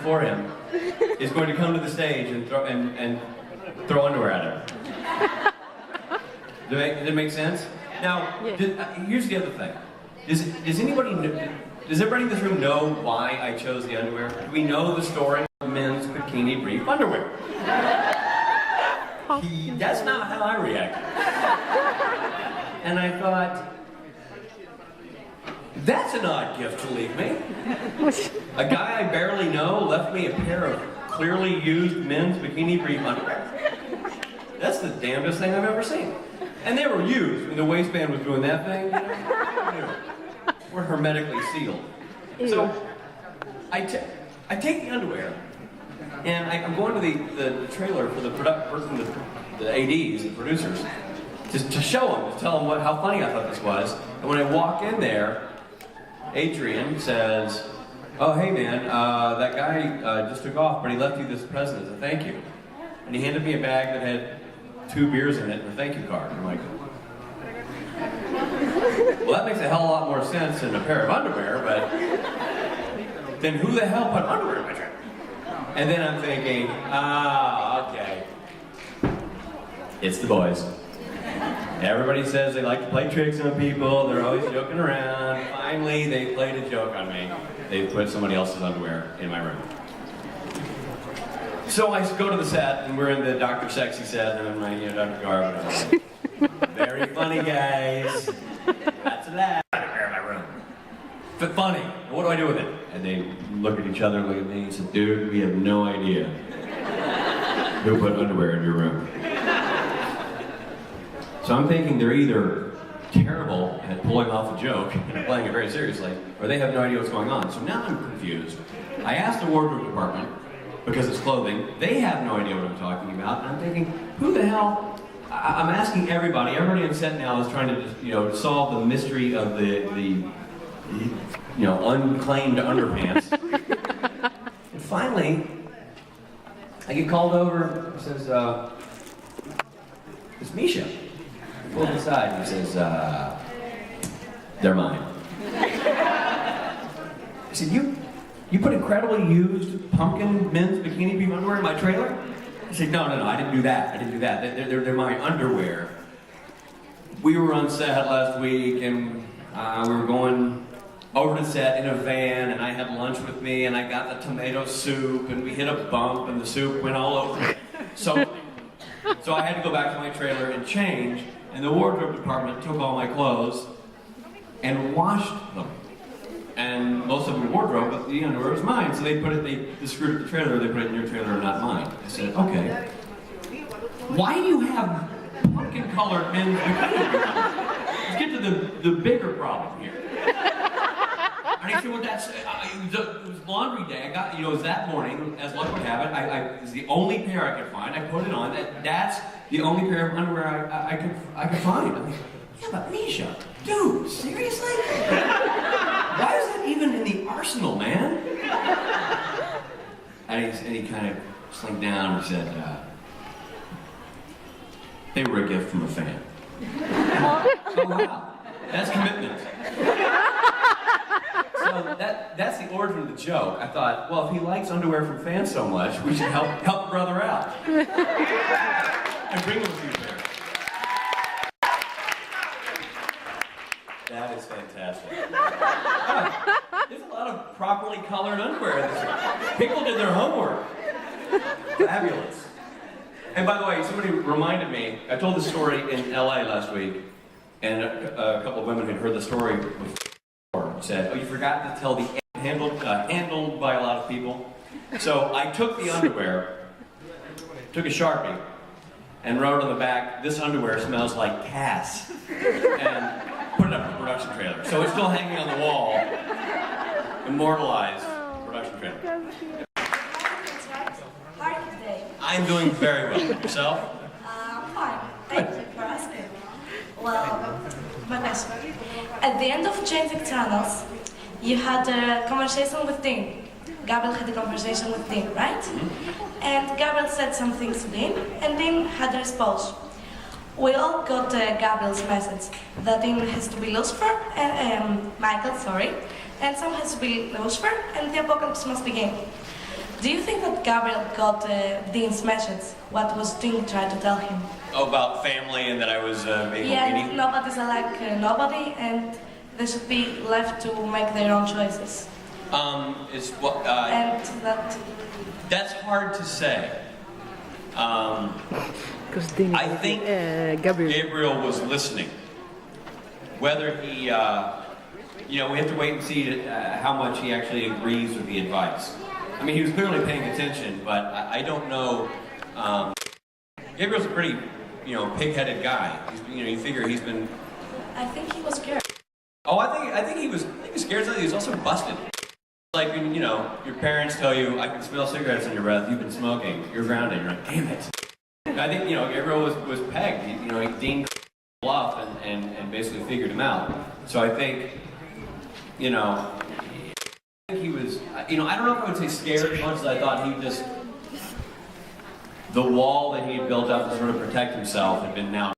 before him is going to come to the stage and throw underwear at him. Does that make sense? Now, here's the other thing. Does everybody in this room know why I chose the underwear? Do we know the story of men's bikini brief underwear? That's not how I reacted. And I thought, that's an odd gift to leave me. A guy I barely know left me a pair of clearly used men's bikini brief underwear. That's the damnedest thing I've ever seen. And they were used. I mean, the waistband was doing that thing. You know, we're hermetically sealed. So I take the underwear, and I'm going to the trailer for the ADs, the producers, to show them, to tell them how funny I thought this was. And when I walk in there, Adrian says, "Oh, hey man, that guy just took off, but he left you this present as a thank you." And he handed me a bag that had 2 beers in it and a thank you card. And I'm like, well, that makes a hell of a lot more sense than a pair of underwear, but then who the hell put underwear in my drink? And then I'm thinking, okay. It's the boys. Everybody says they like to play tricks on people, they're always joking around. Finally, they played a joke on me. They put somebody else's underwear in my room. So I go to the set, and we're in the Dr. Sexy set, and I'm like, Dr. Garb. Very funny, guys. That's a laugh. Underwear in my room. But funny. What do I do with it? And they look at each other, look at me, and say, dude, we have no idea who put underwear in your room. So I'm thinking they're either terrible at pulling off a joke and playing it very seriously, or they have no idea what's going on. So now I'm confused. I asked the wardrobe department, because it's clothing, they have no idea what I'm talking about, and I'm thinking, who the hell? I'm asking everybody on set now is trying to just, solve the mystery of the unclaimed underpants. And finally, I get called over, he says, it's Misha. He pulls me aside and he says, they're mine. I said, you put incredibly used pumpkin men's bikini brief underwear in my trailer? I said, no, I didn't do that. They're my underwear. We were on set last week, and we were going over to set in a van, and I had lunch with me, and I got the tomato soup, and we hit a bump, and the soup went all over. So I had to go back to my trailer and change, and the wardrobe department took all my clothes and washed them. And most of them were wardrobe, but the underwear was mine. So they screwed up the trailer, they put it in your trailer and not mine. I said, okay. Why do you have pumpkin-colored men's bikinis? Let's get to the bigger problem here. And I said, well, it was laundry day. I got, it was that morning, as luck would have it, it was the only pair I could find. I put it on. That's the only pair of underwear I could find. I'm like, shut up, Misha. Dude, seriously? Why is that even in the arsenal, man? And he kind of slinked down and said, they were a gift from a fan. Oh, wow. That's commitment. So that's the origin of the joke. I thought, well, if he likes underwear from fans so much, we should help the brother out. And bring him a few pairs. That is fantastic. There's a lot of properly colored underwear in this room. People did their homework. Fabulous. And by the way, somebody reminded me, I told this story in LA last week, and a couple of women had heard the story before, said, oh, you forgot to tell the handled by a lot of people. So I took the underwear, took a Sharpie, and wrote on the back, this underwear smells like Cass. And put it up in the production trailer. So it's still hanging on the wall, immortalized production trailer. How are you today? I'm doing very well. Yourself? Fine. Thank you for asking. Well, Vanessa, at the end of changing channels, you had a conversation with Dean. Gabriel had a conversation with Dean, right? Mm-hmm. And Gabriel said some things to Dean, and Dean had a response. We all got Gabriel's message that Dean has to be Lucifer, Michael, and Sam has to be Lucifer, and the apocalypse must begin. Do you think that Gabriel got Dean's message? What was Dean trying to tell him? Oh, about family and that I was making Yeah, nobody's like nobody, and they should be left to make their own choices. It's what. And that. That's hard to say. Because Dean, I think Gabriel was listening. Whether he, we have to wait and see how much he actually agrees with the advice. I mean, he was clearly paying attention, but I don't know. Gabriel's a pretty, pig-headed guy. You figure he's been. I think he was scared. Oh, I think he was scared. He was also busted. Like when your parents tell you, "I can smell cigarettes in your breath. You've been smoking. You're grounded." You're like, "Damn it!" I think Gabriel was pegged. Dean bluff and basically figured him out. So I think he was. I don't know if I would say scared as much as I thought he just the wall that he had built up to sort of protect himself had been now.